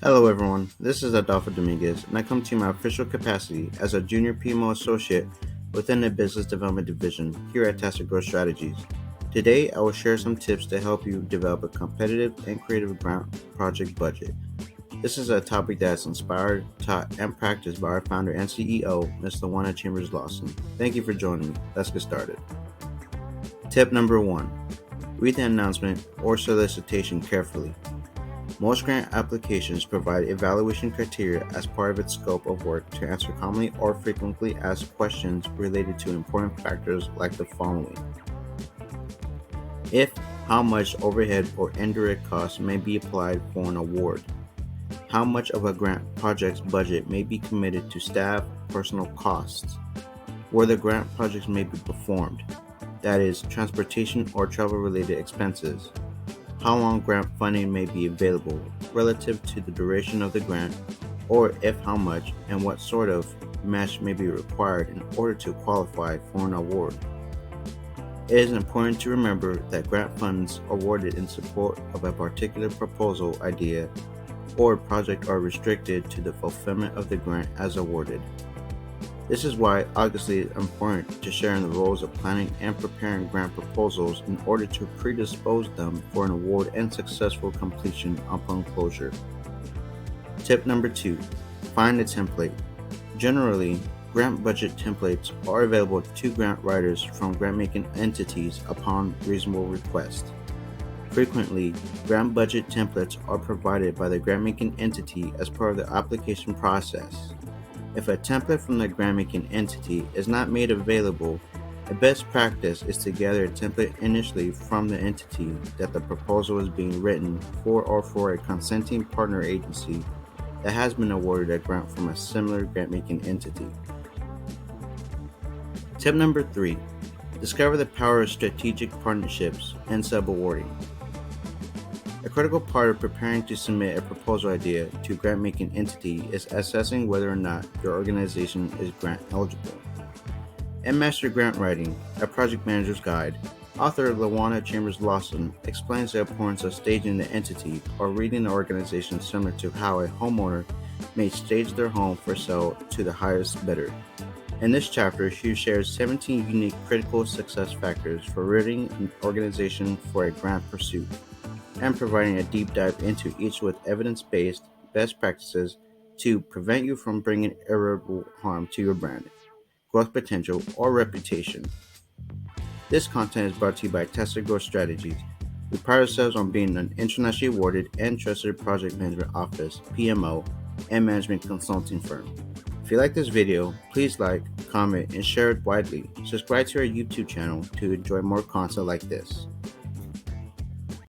Hello everyone, this is Adolfo Dominguez, and I come to you in my official capacity as a junior PMO associate within the Business Development Division here at Tacit Growth Strategies. Today, I will share some tips to help you develop a competitive and creative grant project budget. This is a topic that's inspired, taught, and practiced by our founder and CEO, Ms. LaWanna Chambers Lawson. Thank you for joining me. Let's get started. Tip number 1. Read the announcement or solicitation carefully. Most grant applications provide evaluation criteria as part of its scope of work to answer commonly or frequently asked questions related to important factors like the following. If, how much overhead or indirect costs may be applied for an award. How much of a grant project's budget may be committed to staff, personal costs. Where the grant projects may be performed, that is, transportation or travel-related expenses. How long grant funding may be available relative to the duration of the grant, or if how much and what sort of match may be required in order to qualify for an award. It is important to remember that grant funds awarded in support of a particular proposal, idea, or project are restricted to the fulfillment of the grant as awarded. This is why obviously it's important to share in the roles of planning and preparing grant proposals in order to predispose them for an award and successful completion upon closure. Tip number 2. Find a template. Generally, grant budget templates are available to grant writers from grant-making entities upon reasonable request. Frequently, grant budget templates are provided by the grant-making entity as part of the application process. If a template from the grant-making entity is not made available, a best practice is to gather a template initially from the entity that the proposal is being written for or for a consenting partner agency that has been awarded a grant from a similar grant-making entity. Tip number 3. Discover the power of strategic partnerships and subawarding. A critical part of preparing to submit a proposal idea to a grant-making entity is assessing whether or not your organization is grant eligible. In Master Grant Writing, a project manager's guide, author LaWanna Chambers Lawson explains the importance of staging the entity or reading the organization similar to how a homeowner may stage their home for sale to the highest bidder. In this chapter, she shares 17 unique critical success factors for reading an organization for a grant pursuit, and providing a deep dive into each with evidence-based best practices to prevent you from bringing irreparable harm to your brand, growth potential, or reputation. This content is brought to you by Tacit Growth Strategies. We pride ourselves on being an internationally awarded and trusted project management office, PMO, and management consulting firm. If you like this video, please like, comment, and share it widely. Subscribe to our YouTube channel to enjoy more content like this.